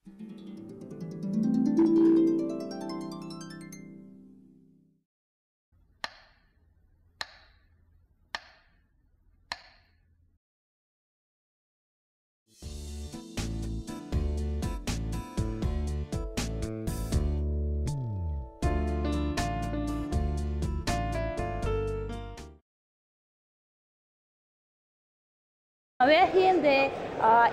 We are here in the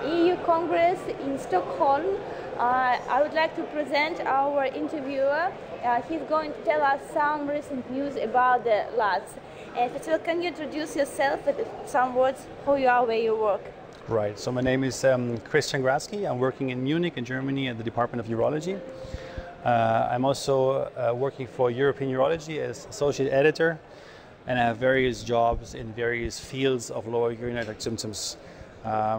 EU Congress in Stockholm. I would like to present our interviewer. He's going to tell us some recent news about the LUTS. First of all, can you introduce yourself with some words, who you are, where you work? Right, so my name is Christian Gratzke. I'm working in Munich in Germany at the Department of Urology. I'm also working for European Urology as associate editor, and I have various jobs in various fields of lower urinary tract symptoms. I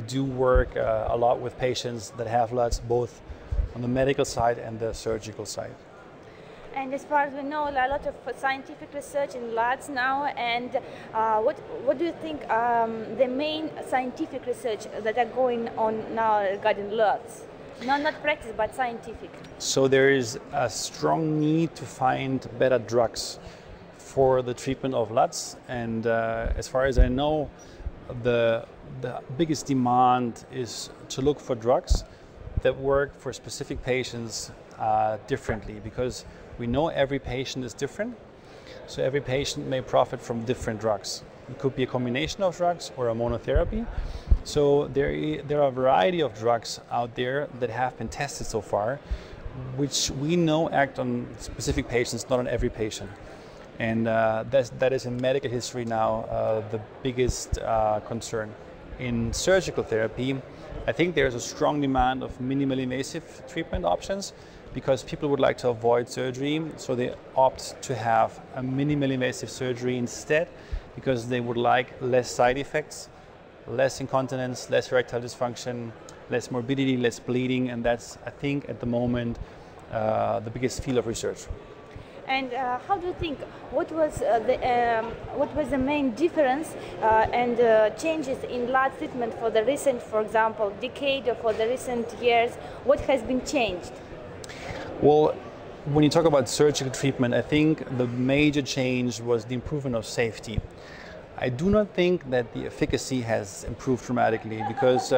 do work a lot with patients that have LUTS, both on the medical side and the surgical side. And as far as we know, a lot of scientific research in LUTS now. And what do you think the main scientific research that are going on now regarding LUTS? Not practice, but scientific. So there is a strong need to find better drugs for the treatment of LUTS, and as far as I know, the biggest demand is to look for drugs that work for specific patients differently, because we know every patient is different, so every patient may profit from different drugs. It could be a combination of drugs or a monotherapy. So there are a variety of drugs out there that have been tested so far, which we know act on specific patients, not on every patient. And that is in medical history now the biggest concern. In surgical therapy, I think there's a strong demand of minimally invasive treatment options, because people would like to avoid surgery, so they opt to have a minimally invasive surgery instead, because they would like less side effects, less incontinence, less erectile dysfunction, less morbidity, less bleeding, and that's, I think, at the moment, the biggest field of research. And how do you think, what was the main difference and changes in LUTS treatment for the recent, for example, decade, or for the recent years? What has been changed? Well, when you talk about surgical treatment, I think the major change was the improvement of safety. I do not think that the efficacy has improved dramatically, because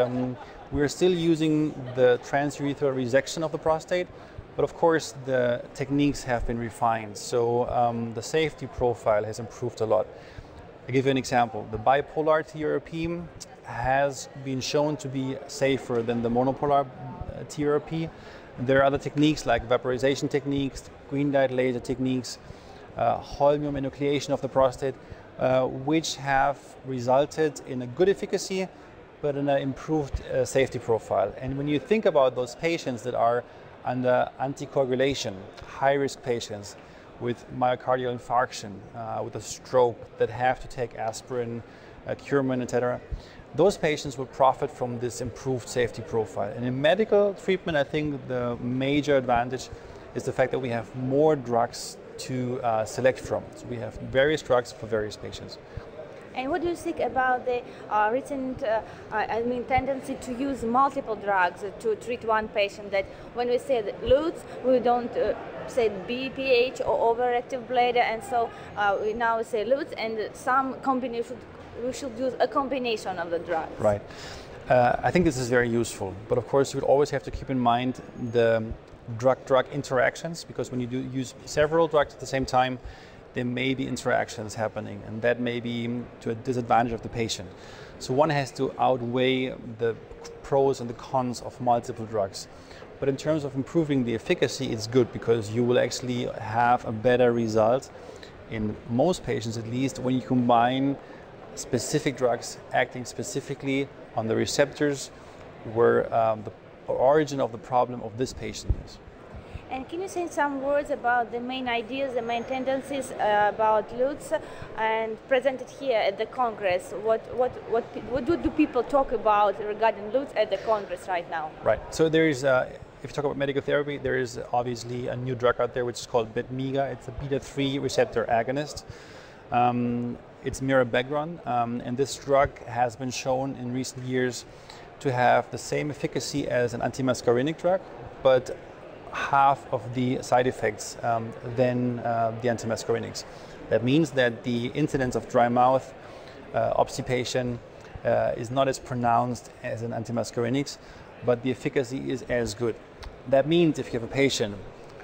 we're still using the transurethral resection of the prostate, but of course the techniques have been refined, so the safety profile has improved a lot. I'll give you an example. The bipolar TURP has been shown to be safer than the monopolar TURP. There are other techniques like vaporization techniques, green light laser techniques, holmium enucleation of the prostate, which have resulted in a good efficacy, but in an improved safety profile. And when you think about those patients that are under anticoagulation, high-risk patients with myocardial infarction, with a stroke, that have to take aspirin, curcumin, etc., those patients will profit from this improved safety profile. And in medical treatment, I think the major advantage is the fact that we have more drugs to select from. So we have various drugs for various patients. And what do you think about the recent tendency to use multiple drugs to treat one patient? That when we say LUTS, we don't say BPH or overactive bladder, and so we now say LUTS, and some combination. We should use a combination of the drugs. Right. I think this is very useful, but of course you would always have to keep in mind the drug-drug interactions, because when you do use several drugs at the same time, there may be interactions happening, and that may be to a disadvantage of the patient. So one has to outweigh the pros and the cons of multiple drugs. But in terms of improving the efficacy, it's good, because you will actually have a better result, in most patients at least, when you combine specific drugs acting specifically on the receptors where the origin of the problem of this patient is. And can you say some words about the main ideas, the main tendencies about LUTS, and presented here at the Congress? What do people talk about regarding LUTS at the Congress right now? Right. So there is, if you talk about medical therapy, there is obviously a new drug out there which is called beta-3 receptor agonist. It's mirabegron, and this drug has been shown in recent years to have the same efficacy as an antimuscarinic drug, but half of the side effects than the antimuscarinics. That means that the incidence of dry mouth, obstipation is not as pronounced as an antimuscarinics, but the efficacy is as good. That means if you have a patient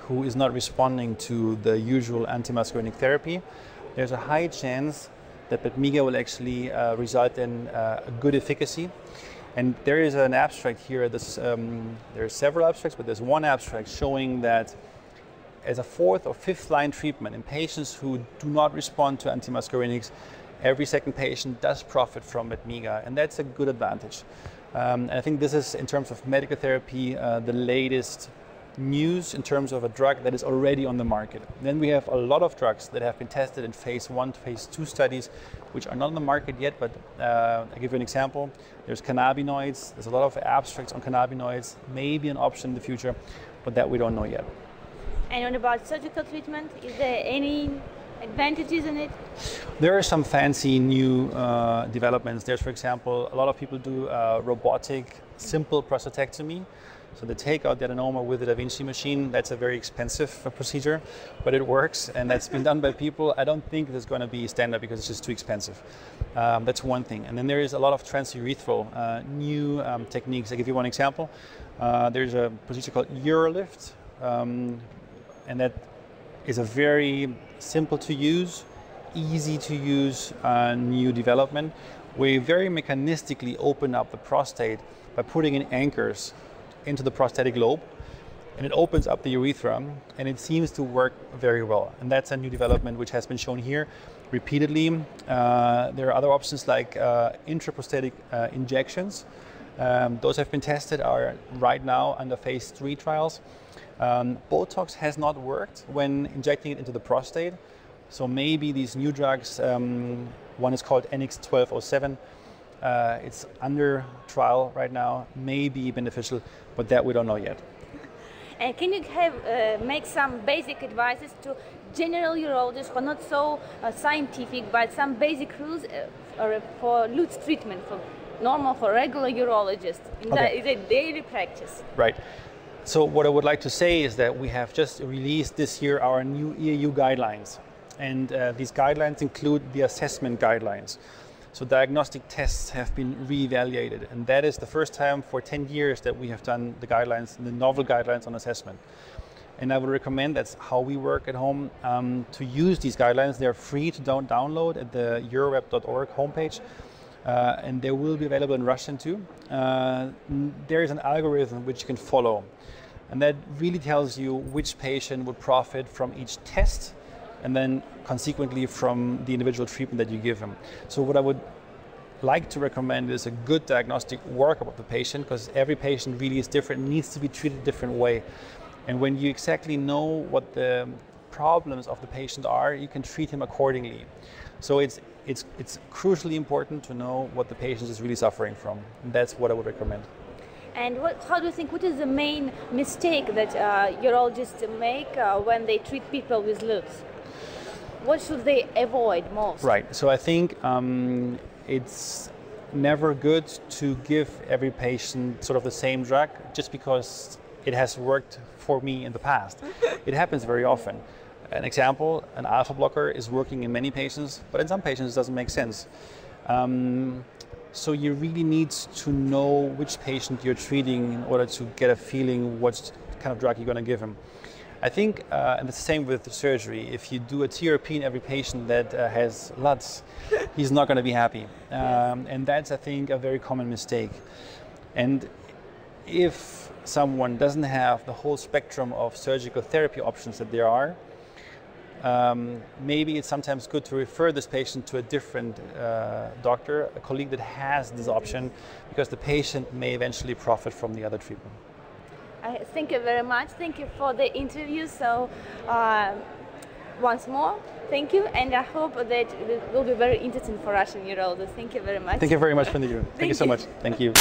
who is not responding to the usual antimuscarinic therapy, there's a high chance that Betmiga will actually result in a good efficacy. And there is an abstract here. There are several abstracts, but there's one abstract showing that as a fourth or fifth line treatment in patients who do not respond to antimuscarinics, every second patient does profit from Betmiga, and that's a good advantage. And I think this is, in terms of medical therapy, the latest news in terms of a drug that is already on the market. Then we have a lot of drugs that have been tested in phase 1 to phase 2 studies, which are not on the market yet, but I'll give you an example. There's cannabinoids, there's a lot of abstracts on cannabinoids, maybe an option in the future, but that we don't know yet. And what about surgical treatment? Is there any advantages in it? There are some fancy new developments. There's, for example, a lot of people do robotic, simple prostatectomy. So they take out the adenoma with the Da Vinci machine. That's a very expensive procedure, but it works, and that's been done by people. I don't think it's going to be standard because it's just too expensive. That's one thing. And then there is a lot of transurethral new techniques. I'll give you one example. There's a procedure called Urolift, and that is a very simple to use, easy to use new development. We very mechanistically open up the prostate by putting in anchors into the prostatic lobe, and it opens up the urethra, and it seems to work very well. And that's a new development which has been shown here repeatedly. There are other options like intraprostatic injections. Those have been tested, are right now under phase 3 trials. Botox has not worked when injecting it into the prostate, so maybe these new drugs, one is called NX-1207, it's under trial right now, may be beneficial, but that we don't know yet. And can you make some basic advices to general urologists who are not so scientific, but some basic rules for LUTS treatment, for regular urologists in their daily practice? Right. So what I would like to say is that we have just released this year our new EU guidelines, and these guidelines include the assessment guidelines. So diagnostic tests have been re-evaluated, and that is the first time for 10 years that we have done the guidelines, the novel guidelines on assessment. And I would recommend, that's how we work at home, to use these guidelines. They're free to download at the euroweb.org homepage, and they will be available in Russian too. There is an algorithm which you can follow, and that really tells you which patient would profit from each test, and then consequently from the individual treatment that you give them. So what I would like to recommend is a good diagnostic workup of the patient, because every patient really is different, needs to be treated a different way. And when you exactly know what the problems of the patient are, you can treat him accordingly. So it's crucially important to know what the patient is really suffering from. And that's what I would recommend. And how do you think, what is the main mistake that urologists make when they treat people with LUTS? What should they avoid most? Right. So I think it's never good to give every patient sort of the same drug just because it has worked for me in the past. It happens very often. An example, an alpha blocker is working in many patients, but in some patients it doesn't make sense. So you really need to know which patient you're treating in order to get a feeling what kind of drug you're going to give him. I think, and it's the same with the surgery, if you do a TRP in every patient that has LUTS, he's not going to be happy. And that's, I think, a very common mistake. And if someone doesn't have the whole spectrum of surgical therapy options that there are, maybe it's sometimes good to refer this patient to a different doctor, a colleague that has this option, because the patient may eventually profit from the other treatment. Thank you very much. Thank you for the interview. So once more, thank you, and I hope that it will be very interesting for Russian urologists. Thank you very much. Thank you very much for the interview. Thank you so much. Thank you.